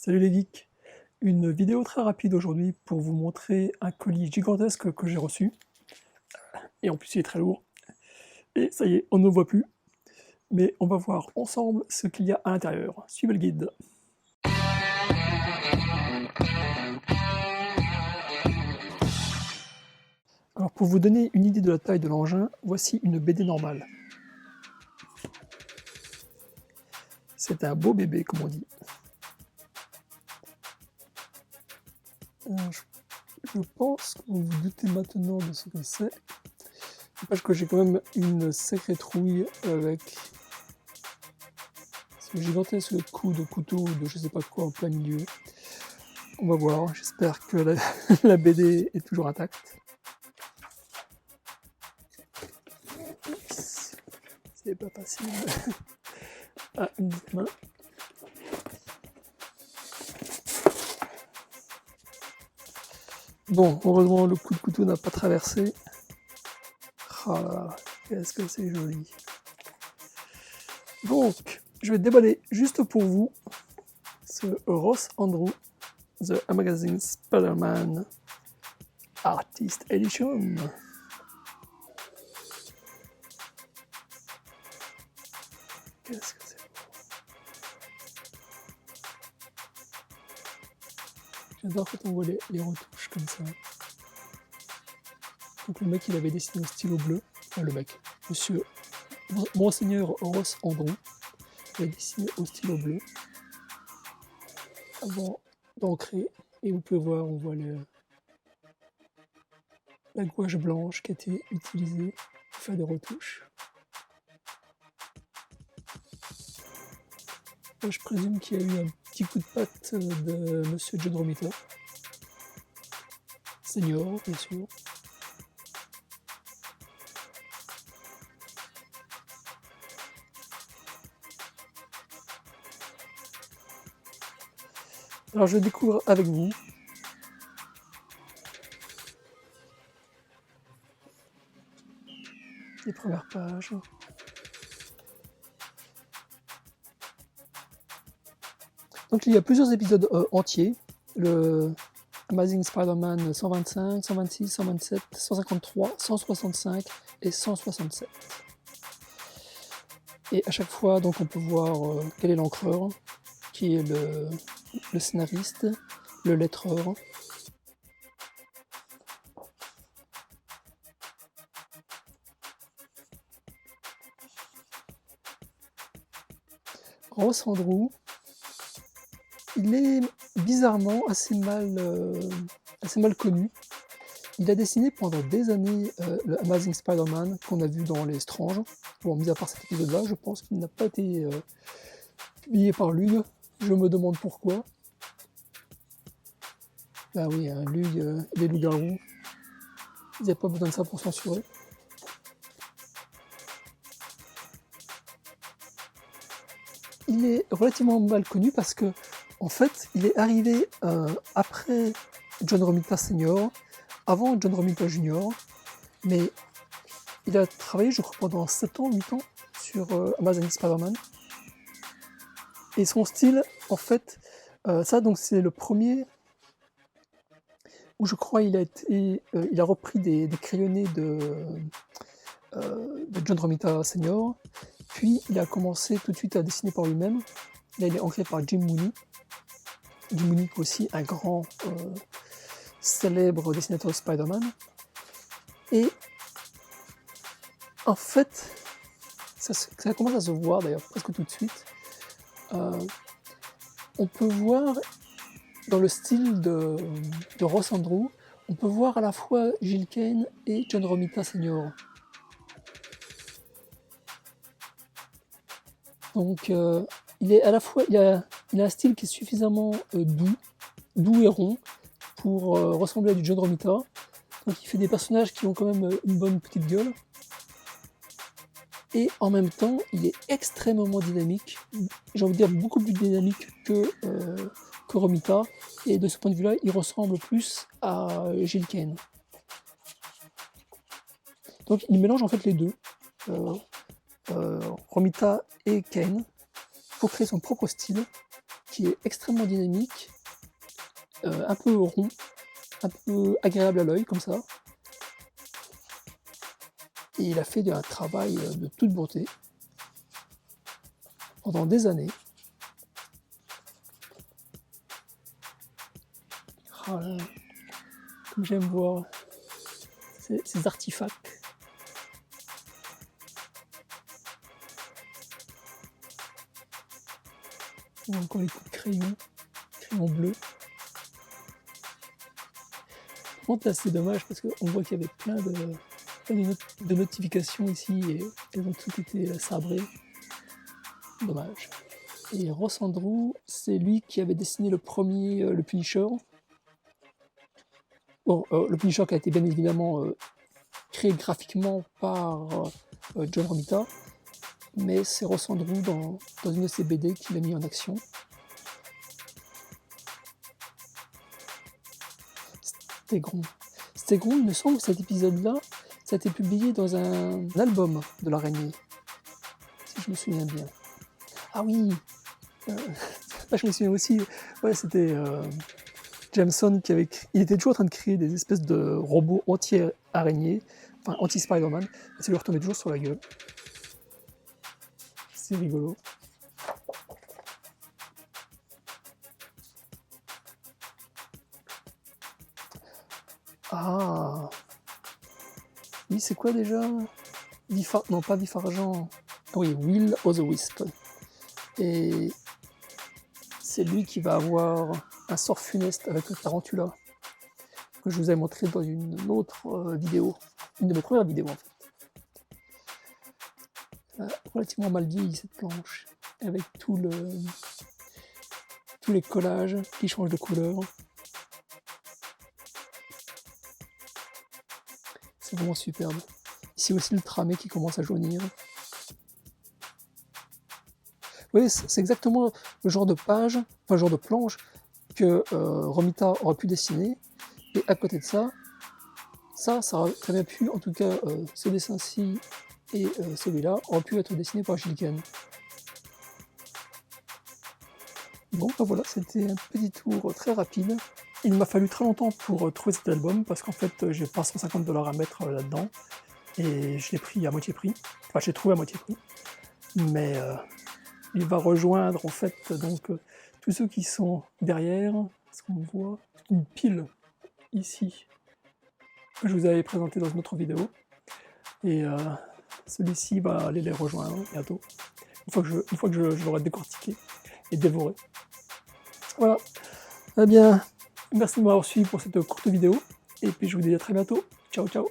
Salut les geeks! Une vidéo très rapide aujourd'hui pour vous montrer un colis gigantesque que j'ai reçu. Et en plus il est très lourd. Et ça y est, on ne le voit plus. Mais on va voir ensemble ce qu'il y a à l'intérieur. Suivez le guide. Alors pour vous donner une idée de la taille de l'engin, voici une BD normale. C'est un beau bébé comme on dit. Je pense que vous vous doutez maintenant de ce que c'est. Parce que j'ai quand même une sacrée trouille avec ce gigantesque coup de couteau de je sais pas quoi en plein milieu. On va voir, j'espère que la BD est toujours intacte. C'est pas facile. Ah, une petite main. Bon, heureusement le coup de couteau n'a pas traversé. Ah là là, qu'est-ce que c'est joli. Donc, je vais déballer juste pour vous ce Ross Andru The Amazing Spider-Man Artist Edition. Qu'est-ce que c'est beau. J'adore quand on voit les retouches comme ça. Donc le mec il avait dessiné au stylo bleu. Enfin le mec, monsieur Monseigneur Ross Andru, il a dessiné au stylo bleu avant d'ancrer. Et vous pouvez voir, on voit la gouache blanche qui a été utilisée pour faire des retouches. Là, je présume qu'il y a eu un petit coup de patte de monsieur John Romita. Senior, bien sûr. Alors je découvre avec vous les premières pages. Donc il y a plusieurs épisodes entiers. Le Amazing Spider-Man 125, 126, 127, 153, 165 et 167. Et à chaque fois, donc, on peut voir quel est l'encreur, qui est le scénariste, le lettreur. Ross Andru, il est bizarrement assez mal connu. Il a dessiné pendant des années le Amazing Spider-Man qu'on a vu dans Les Strange. Bon, mis à part cet épisode-là, je pense qu'il n'a pas été publié par Lug. Je me demande pourquoi. Ah oui, hein, Lug, les loups-garous, ils n'avaient pas besoin de ça pour censurer. Il est relativement mal connu parce que, en fait, il est arrivé après John Romita Senior, avant John Romita Junior, mais il a travaillé, je crois, pendant 7 ans, 8 ans sur Amazing Spider-Man. Et son style, en fait, ça, donc, c'est le premier où je crois il a repris des crayonnés de John Romita Senior. Puis il a commencé tout de suite à dessiner par lui-même. Là, il est ancré par Jim Mooney. Jim Mooney est aussi un grand célèbre dessinateur de Spider-Man. Et en fait, ça commence à se voir d'ailleurs presque tout de suite. On peut voir dans le style de Ross Andru, on peut voir à la fois Gil Kane et John Romita Senior. Donc il est à la fois, il a un style qui est suffisamment doux et rond pour ressembler à du John Romita. Donc il fait des personnages qui ont quand même une bonne petite gueule. Et en même temps, il est extrêmement dynamique. J'ai envie de dire beaucoup plus dynamique que Romita. Et de ce point de vue-là, il ressemble plus à Gil Kane. Donc il mélange en fait les deux. Romita et Kane pour créer son propre style qui est extrêmement dynamique, un peu rond, un peu agréable à l'œil comme ça. Et il a fait un travail de toute beauté pendant des années. Oh là, comme j'aime voir ces artefacts. Il y a encore les coups de crayon bleu. Par contre là c'est dommage parce qu'on voit qu'il y avait plein de notifications ici et elles ont toutes été sabrées. Dommage. Et Ross Andru, c'est lui qui avait dessiné le premier, le Punisher. Bon, le Punisher qui a été bien évidemment créé graphiquement par John Romita, mais c'est Ross Andru dans une de ses BD qui l'a mis en action. Stegron, il me semble que cet épisode-là, ça a été publié dans un album de l'araignée, si je me souviens bien. Ah oui, je me souviens aussi, ouais, c'était Jameson qui avait... Il était toujours en train de créer des espèces de robots anti-araignées, enfin anti-Spider-Man, et ça lui retombait toujours sur la gueule. C'est rigolo. Ah oui, c'est quoi déjà? Non, pas Vif-Argent. Oui, Will of the Wisp. Et c'est lui qui va avoir un sort funeste avec le Tarantula, que je vous avais montré dans une autre vidéo, une de mes premières vidéos en fait. Relativement mal vieillie cette planche, avec tous les collages qui changent de couleur. C'est vraiment superbe. Ici aussi le tramé qui commence à jaunir. Oui, c'est exactement le genre de page, enfin le genre de planche que Romita aurait pu dessiner. Et à côté de ça aurait très bien pu, en tout cas ce dessin-ci et celui-là, auraient pu être dessinés par Gilligan. Bon, ben voilà, c'était un petit tour très rapide. Il m'a fallu très longtemps pour trouver cet album, parce qu'en fait, j'ai pas 150 $ à mettre là-dedans, et je l'ai pris à moitié prix. Enfin, j'ai trouvé à moitié prix. Mais il va rejoindre, en fait, donc tous ceux qui sont derrière, parce qu'on voit une pile ici, que je vous avais présenté dans une autre vidéo. Et celui-ci va aller les rejoindre bientôt, une fois que je l'aurai décortiqué et dévoré. Voilà. Eh bien, merci de m'avoir suivi pour cette courte vidéo, et puis je vous dis à très bientôt. Ciao, ciao.